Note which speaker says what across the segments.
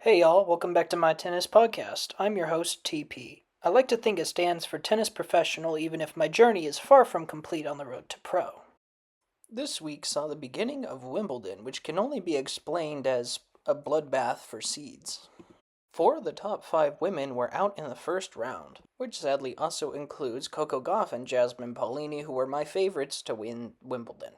Speaker 1: Hey y'all, welcome back to my tennis podcast. I'm your host, TP. I like to think it stands for tennis professional even if my journey is far from complete on the road to pro. This week saw the beginning of Wimbledon, which can only be explained as a bloodbath for seeds. 4 of the top 5 women were out in the first round, which sadly also includes Coco Gauff and Jasmine Paolini, who were my favorites to win Wimbledon.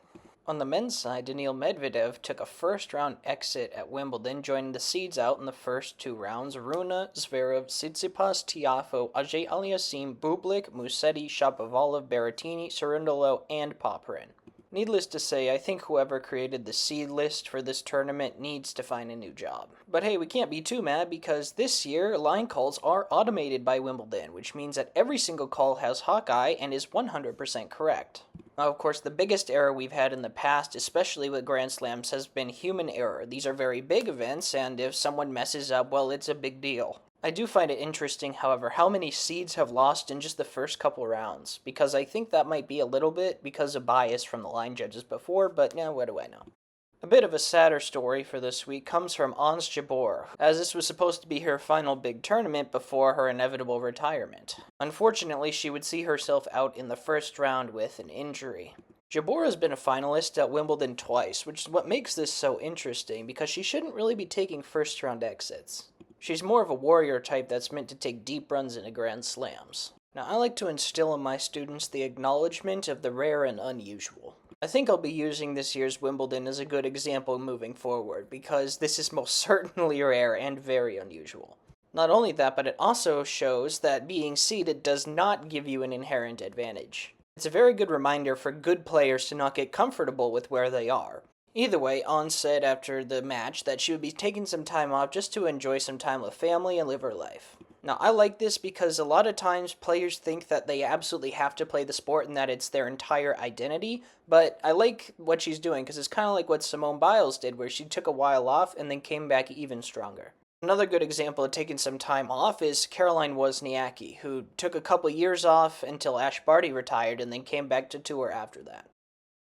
Speaker 1: On the men's side, Daniil Medvedev took a first-round exit at Wimbledon, joining the seeds out in the first 2 rounds: Rune, Zverev, Tsitsipas, Tiafoe, Ajay Aliassim, Bublik, Musetti, Shapovalov, Berrettini, Cerundolo, and Popyrin. Needless to say, I think whoever created the seed list for this tournament needs to find a new job. But hey, we can't be too mad because this year, line calls are automated by Wimbledon, which means that every single call has Hawkeye and is 100% correct. Now, of course, the biggest error we've had in the past, especially with Grand Slams, has been human error. These are very big events, and if someone messes up, well, it's a big deal. I do find it interesting, however, how many seeds have lost in just the first couple rounds, because I think that might be a little bit because of bias from the line judges before, but what do I know? A bit of a sadder story for this week comes from Ons Jabeur, as this was supposed to be her final big tournament before her inevitable retirement. Unfortunately, she would see herself out in the first round with an injury. Jabeur has been a finalist at Wimbledon twice, which is what makes this so interesting, because she shouldn't really be taking first-round exits. She's more of a warrior type that's meant to take deep runs into Grand Slams. Now, I like to instill in my students the acknowledgement of the rare and unusual. I think I'll be using this year's Wimbledon as a good example moving forward, because this is most certainly rare and very unusual. Not only that, but it also shows that being seeded does not give you an inherent advantage. It's a very good reminder for good players to not get comfortable with where they are. Either way, Ons said after the match that she would be taking some time off just to enjoy some time with family and live her life. Now, I like this because a lot of times players think that they absolutely have to play the sport and that it's their entire identity, but I like what she's doing because it's kind of like what Simone Biles did, where she took a while off and then came back even stronger. Another good example of taking some time off is Caroline Wozniacki, who took a couple years off until Ash Barty retired and then came back to tour after that.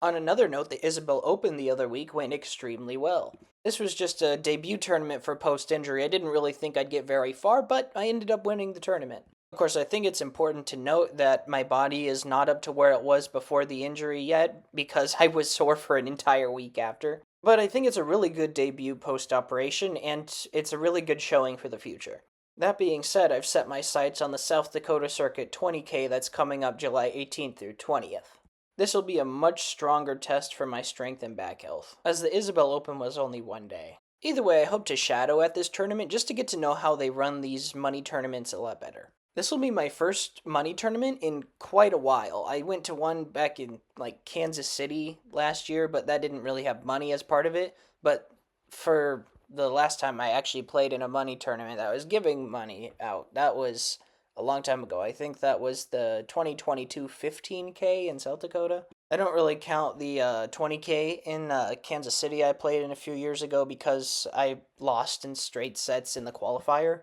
Speaker 1: On another note, the Isabel Open the other week went extremely well. This was just a debut tournament for post-injury. I didn't really think I'd get very far, but I ended up winning the tournament. Of course, I think it's important to note that my body is not up to where it was before the injury yet, because I was sore for an entire week after. But I think it's a really good debut post-operation, and it's a really good showing for the future. That being said, I've set my sights on the South Dakota Circuit 20K that's coming up July 18th through 20th. This will be a much stronger test for my strength and back health, as the Isabel Open was only one day. Either way, I hope to shadow at this tournament just to get to know how they run these money tournaments a lot better. This will be my first money tournament in quite a while. I went to one back in Kansas City last year, but that didn't really have money as part of it. But for the last time I actually played in a money tournament that was giving money out, that was a long time ago. I think that was the 2022 15K in South Dakota. I don't really count the 20K in Kansas City I played in a few years ago because I lost in straight sets in the qualifier.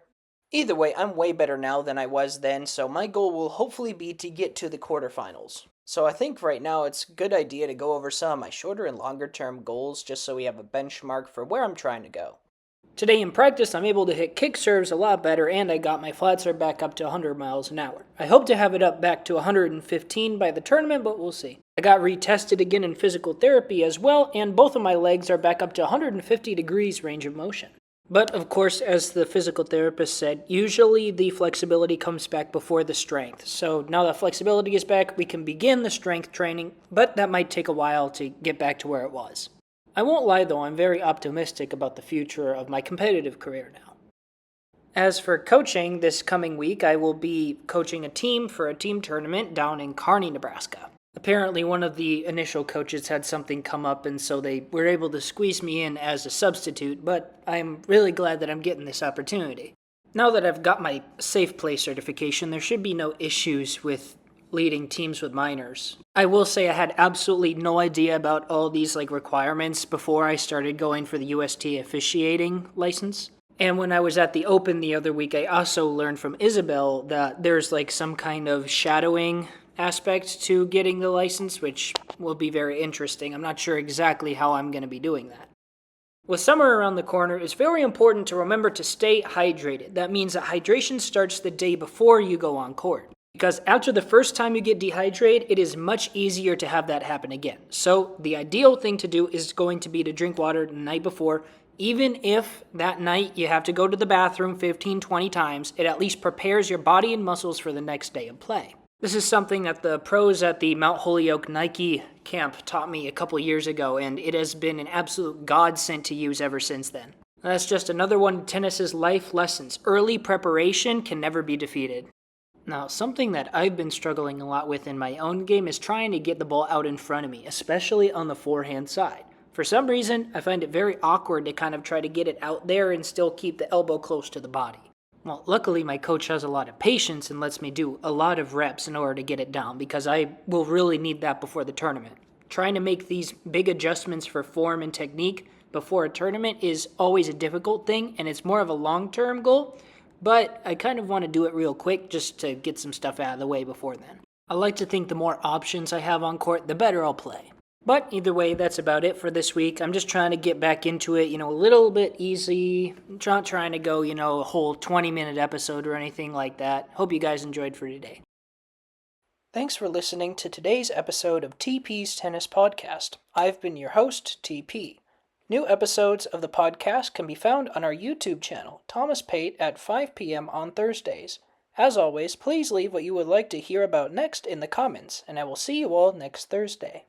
Speaker 1: Either way, I'm way better now than I was then, so my goal will hopefully be to get to the quarterfinals. So I think right now it's a good idea to go over some of my shorter and longer term goals just so we have a benchmark for where I'm trying to go. Today in practice, I'm able to hit kick serves a lot better, and I got my flat serve back up to 100 miles an hour. I hope to have it up back to 115 by the tournament, but we'll see. I got retested again in physical therapy as well, and both of my legs are back up to 150 degrees range of motion. But of course, as the physical therapist said, usually the flexibility comes back before the strength. So now that flexibility is back, we can begin the strength training, but that might take a while to get back to where it was. I won't lie though, I'm very optimistic about the future of my competitive career now. As for coaching, this coming week I will be coaching a team for a team tournament down in Kearney, Nebraska. Apparently one of the initial coaches had something come up, and so they were able to squeeze me in as a substitute, but I'm really glad that I'm getting this opportunity. Now that I've got my safe play certification, there should be no issues with leading teams with minors. I will say I had absolutely no idea about all these requirements before I started going for the UST officiating license. And when I was at the Open the other week, I also learned from Isabel that there's some kind of shadowing aspect to getting the license, which will be very interesting. I'm not sure exactly how I'm going to be doing that. With summer around the corner, it's very important to remember to stay hydrated. That means that hydration starts the day before you go on court. Because after the first time you get dehydrated, it is much easier to have that happen again. So the ideal thing to do is going to be to drink water the night before. Even if that night you have to go to the bathroom 15, 20 times, it at least prepares your body and muscles for the next day of play. This is something that the pros at the Mount Holyoke Nike camp taught me a couple years ago, and it has been an absolute godsend to use ever since then. That's just another one of tennis's life lessons. Early preparation can never be defeated. Now, something that I've been struggling a lot with in my own game is trying to get the ball out in front of me, especially on the forehand side. For some reason, I find it very awkward to kind of try to get it out there and still keep the elbow close to the body. Well, luckily my coach has a lot of patience and lets me do a lot of reps in order to get it down, because I will really need that before the tournament. Trying to make these big adjustments for form and technique before a tournament is always a difficult thing, and it's more of a long-term goal, but I kind of want to do it real quick just to get some stuff out of the way before then. I like to think the more options I have on court, the better I'll play. But either way, that's about it for this week. I'm just trying to get back into it, a little bit easy. Not trying to go, a whole 20-minute episode or anything like that. Hope you guys enjoyed for today. Thanks for listening to today's episode of TP's Tennis Podcast. I've been your host, TP. New episodes of the podcast can be found on our YouTube channel, Thomas Pate, at 5 p.m. on Thursdays. As always, please leave what you would like to hear about next in the comments, and I will see you all next Thursday.